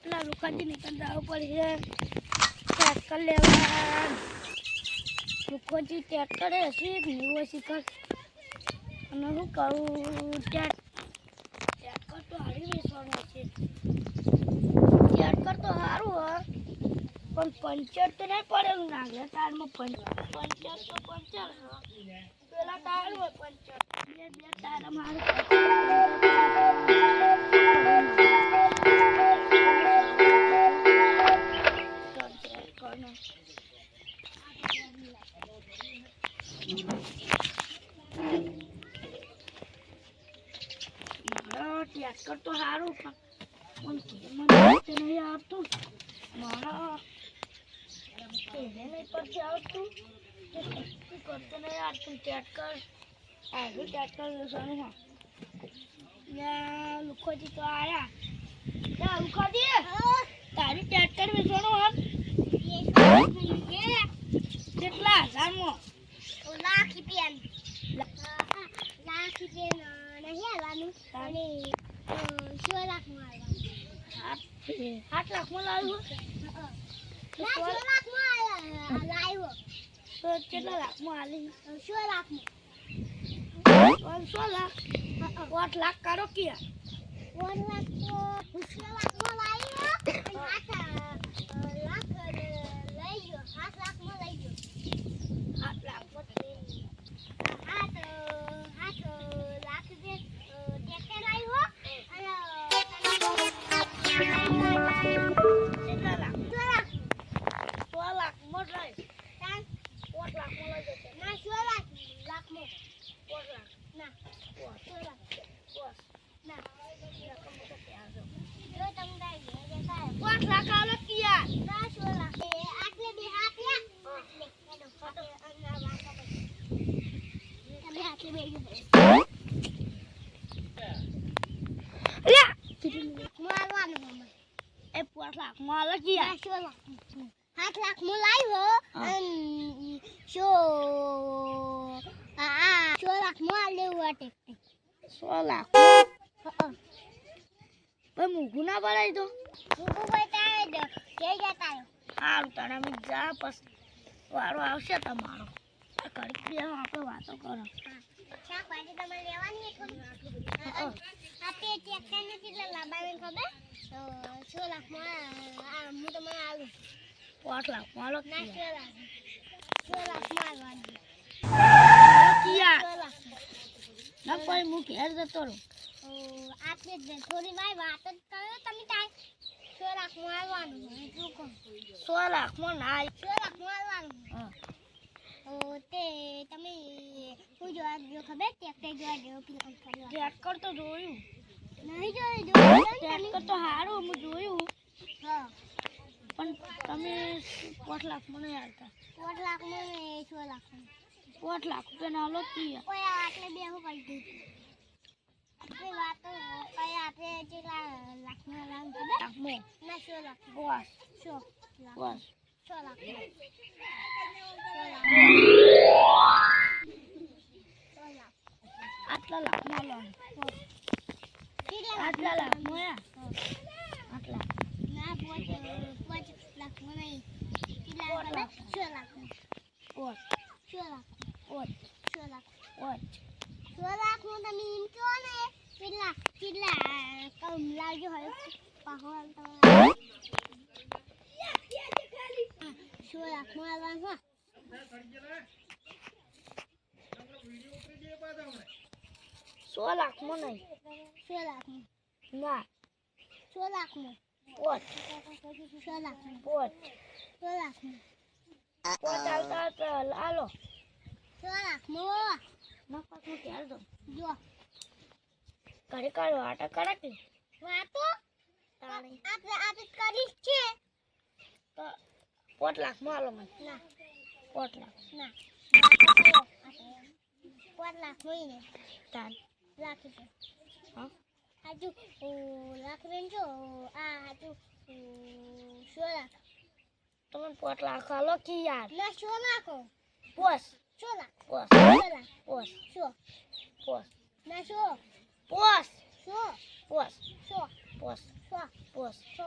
પેલા લુખાજી નીકળ જવું પડશે ટ્રેક્ટર લેવા લુખાજી ટ્રેક્ટર હશે નીવો શીખર અને શું કહું ટ્રેક્ટર તો હારી વેચવાનું હશે ટ્રેક્ટર તો સારું હોય પણ પંચર તો નહીં પડેલું નાગલે ટાયરમાં પંચર તો પંચર પેલા ટાયર હોય પંચર બે ટાયર મારું ટ્રેક્ટર તો સારું પણ મને નહીં આવતું મારા નહીં પરથી આવતું કરતો નહીં આવતું ટ્રેક્ટર આવ્યું ટ્રેક્ટર વેચવાનું હા લુખોજી તો આવ્યા ત્યાં લુખોજી તારી ટ્રેક્ટર વેચવાનું હા કેટલા હજારમાં લાખ રૂપિયા નહીં આવવાનું અને 6 લાખમાં આવવાનું 7 લાખમાં લાવ્યું 6 લાખમાં લાવ્યો તો કેટલા લાખમાં આલી 6 લાખમાં 6 લાખ 8 લાખ કાઢો ક્યાં 8 લાખ તો 6 લાખમાં લાવ્યો 8 લાખ લઈ ગયો 7 લાખમાં લઈ ગયો 8 લાખ મૂકું ના પડાય તો સારું તારા અમે જા પછી વારો આવશે તમારો ઘડીક બે આપણે વાતો કરો શાકભાજી તમારે લેવાની ખબર 6 લાખમાં હું તમને આવું 8 લાખમાં આલો 6 લાખમાં આવવાની ના કોઈ હું ઘેર જતો રહું આપણે થોડી વાર વાત જ કરો તમે તાર 6 લાખમાં આવવાનું એટલું કહો 6 લાખમાં ના 6 લાખમાં આવવાનું હા તે તમે શું જોવા જો ખબર ટ્રેક્ટર જોવા જો ટ્રેક્ટર તો જોયું નહીં જોયું ટ્રેક્ટર તો સારું હું જોયું હા પણ તમે 8 લાખમાં નહીં આવતા 8 લાખમાં 6 લાખમાં 8 લાખ રૂપિયા ના લો કોઈ આટલે બે હું કરી દીધું આપણે વાતો કઈ આપણે જેટલા લાખમાં લાવ ખબર લાખમાં ના 6 લાખ બસ 6 લાખ 6 લાખ આટલા લાખમાં લો આટલા લાખમાં આટલા ના 5 લાખમાં નહીં કેટલા લાખ 6 લાખ 6 લાખ 6 લાખ 6 લાખનું તમે એમ કહો ને કેટલા કમ લાગ્યો હોય પાહવાલ તો 6 લાખમાં આવવાનું 100 લાખમાં નહીં 6 લાખમાં ના 6 લાખમાં 6 લાખમાં 6 લાખમાં હાલો 6 લાખમાં ના પાછું ક્યારે દો જો ઘરે કાઢો આટા કરાકે વાતો આપણે કરી છે તો 5 લાખમાં હાલો મને ના 5 લાખ ના 5 લાખ હોય તાન રાખી દે હા હાજુ લાખ રેન જો આ હાજુ 6 લાખ તમે 5 લાખ હાલો કે યાર ના 6 લાખો પોસ 6 લાખ પોસ 6 લાખ પોસ 6 પોસ ના 6 પોસ 6 પોસ 6 પોસ 6 પોસ છો